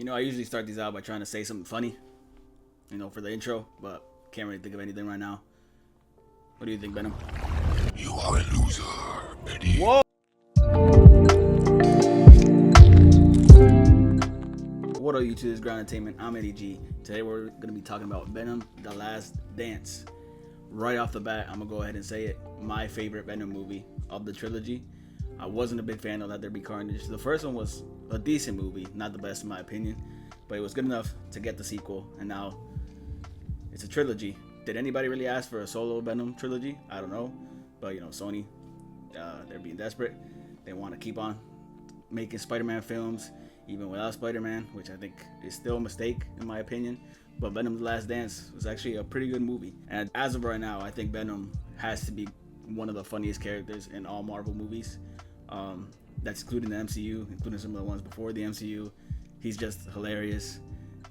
I usually start these out by trying to say something funny, for the intro, but can't really think of anything right now. What do you think, Venom? You are a loser, Eddie. Whoa! What up, YouTube? This is Ground Entertainment. I'm Eddie G. Today we're going to be talking about Venom The Last Dance. Right off the bat, I'm going to go ahead and say it. My favorite Venom movie of the trilogy. I wasn't a big fan of Let There Be Carnage. The first one was a decent movie, not the best in my opinion, but it was good enough to get the sequel, and now it's a trilogy. Did anybody really ask for a solo Venom trilogy? I don't know, but Sony, they're being desperate. They want to keep on making Spider-Man films, even without Spider-Man, which I think is still a mistake in my opinion. But Venom The Last Dance was actually a pretty good movie, and as of right now, I think Venom has to be one of the funniest characters in all Marvel movies. That's including the MCU, including some of the ones before the MCU. He's just hilarious.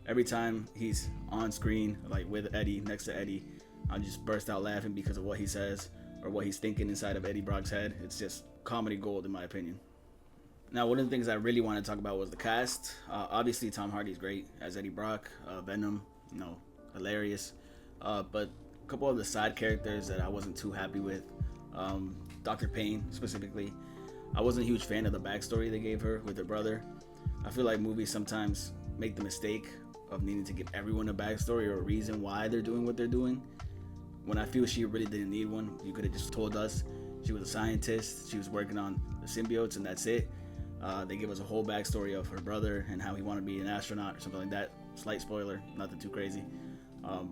Every time he's on screen, like with Eddie, next to Eddie, I just burst out laughing because of what he says or what he's thinking inside of Eddie Brock's head. It's just comedy gold in my opinion. Now, one of the things I really want to talk about was the cast. Obviously, Tom Hardy's great as Eddie Brock. Venom, hilarious. But a couple of the side characters that I wasn't too happy with. Dr. Payne, specifically. I wasn't a huge fan of the backstory they gave her with her brother. I feel like movies sometimes make the mistake of needing to give everyone a backstory or a reason why they're doing what they're doing, when I feel she really didn't need one. You could have just told us she was a scientist, she was working on the symbiotes, and that's it. They give us a whole backstory of her brother and how he wanted to be an astronaut or something like that. Slight spoiler, nothing too crazy.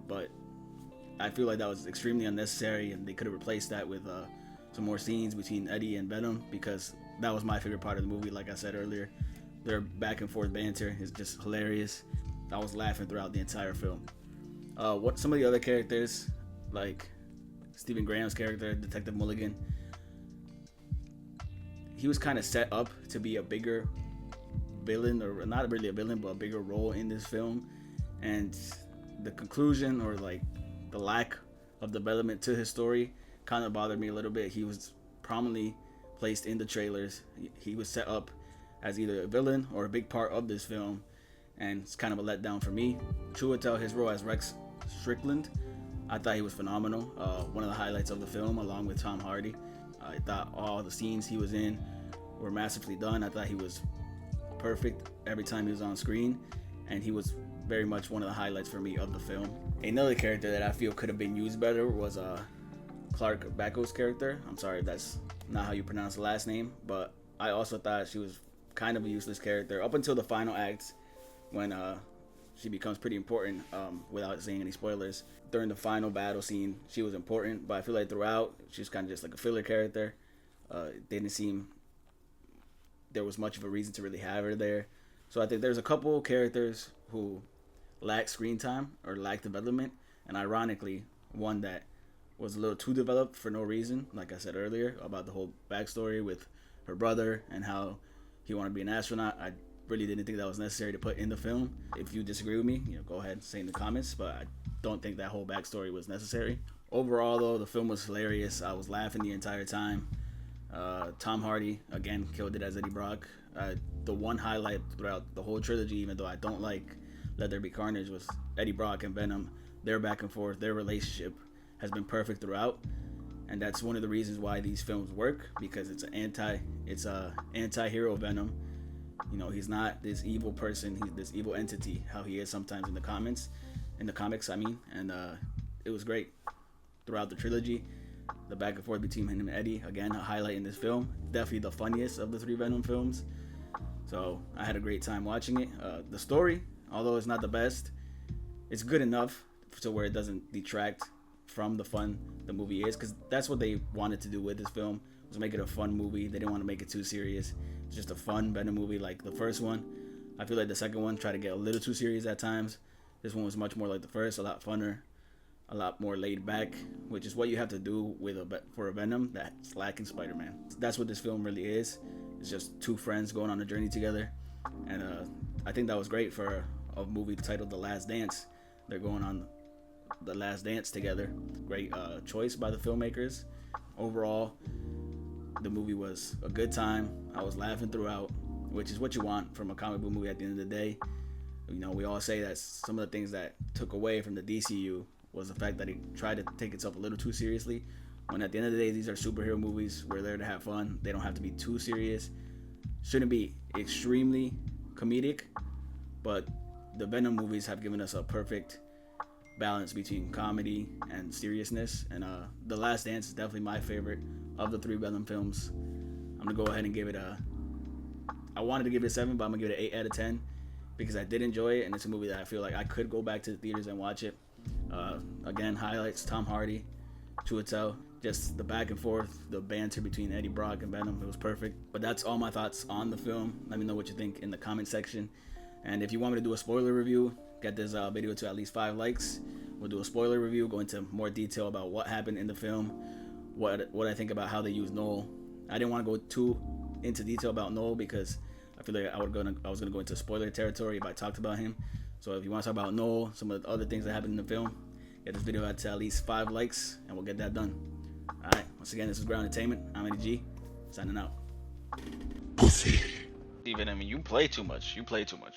But I feel like that was extremely unnecessary, and they could have replaced that with some more scenes between Eddie and Venom, because that was my favorite part of the movie. Like I said earlier, their back and forth banter is just hilarious. I was laughing throughout the entire film. What some of the other characters, like Stephen Graham's character, Detective Mulligan, he was kind of set up to be a bigger villain, or not really a villain, but a bigger role in this film. And the conclusion, or like the lack of development to his story, kind of bothered me a little bit. He was prominently placed in the trailers. He was set up as either a villain or a big part of this film, and it's kind of a letdown for me. Chiwetel, his role as Rex Strickland, I thought he was phenomenal. One of the highlights of the film, along with Tom Hardy. I thought all the scenes he was in were massively done. I thought he was perfect every time he was on screen, and he was very much one of the highlights for me of the film. Another character that I feel could have been used better was Clark Baco's character. I'm sorry if that's not how you pronounce the last name, but I also thought she was kind of a useless character up until the final act, when she becomes pretty important, without saying any spoilers. During the final battle scene, she was important, but I feel like throughout, she was kind of just like a filler character. It didn't seem there was much of a reason to really have her there. So I think there's a couple characters who lack screen time or lack development, and ironically, one that was a little too developed for no reason, like I said earlier, about the whole backstory with her brother and how he wanted to be an astronaut. I really didn't think that was necessary to put in the film. If you disagree with me, go ahead and say in the comments, but I don't think that whole backstory was necessary. Overall, though, the film was hilarious. I was laughing the entire time. Tom Hardy, again, killed it as Eddie Brock. The one highlight throughout the whole trilogy, even though I don't like Let There Be Carnage, was Eddie Brock and Venom. Their back and forth, their relationship has been perfect throughout, and that's one of the reasons why these films work, because it's a anti-hero Venom. He's not this evil person, he's this evil entity, how he is sometimes in the comics, and it was great throughout the trilogy. The back and forth between him and Eddie, again, a highlight in this film. Definitely the funniest of the three Venom films. So I had a great time watching it. The story, although it's not the best, it's good enough to where it doesn't detract from the fun the movie is, because that's what they wanted to do with this film, was make it a fun movie. They didn't want to make it too serious. It's just a fun Venom movie like the first one. I feel like the second one tried to get a little too serious at times. This one was much more like the first, a lot funner, a lot more laid back, which is what you have to do for a Venom that's lacking Spider-Man. That's what this film really is. It's just two friends going on a journey together, and I think that was great for a movie titled The Last Dance. They're going on the last dance together. Great choice by the filmmakers. Overall, the movie was a good time. I was laughing throughout, which is what you want from a comic book movie at the end of the day. You know, we all say that some of the things that took away from the DCU was the fact that it tried to take itself a little too seriously. When at the end of the day, these are superhero movies. We're there to have fun. They don't have to be too serious. Shouldn't be extremely comedic, but the Venom movies have given us a perfect balance between comedy and seriousness. And The Last Dance is definitely my favorite of the 3 Venom films. I'm gonna go ahead and give it I wanted to give it a 7, but I'm gonna give it an 8 out of 10 because I did enjoy it, and it's a movie that I feel like I could go back to the theaters and watch it. Again, highlights: Tom Hardy, Chiwetel, just the back and forth, the banter between Eddie Brock and Venom. It was perfect. But that's all my thoughts on the film. Let me know what you think in the comment section. And if you want me to do a spoiler review, get this video to at least 5 likes. We'll do a spoiler review, go into more detail about what happened in the film, what I think about how they use Noel. I didn't want to go too into detail about Noel because I feel like I was gonna go into spoiler territory if I talked about him. So if you want to talk about Noel, some of the other things that happened in the film, get this video out to at least 5 likes, and we'll get that done. All right. Once again, this is Ground Entertainment. I'm Eddie G, signing out. Pussy. Steven, I mean, you play too much. You play too much.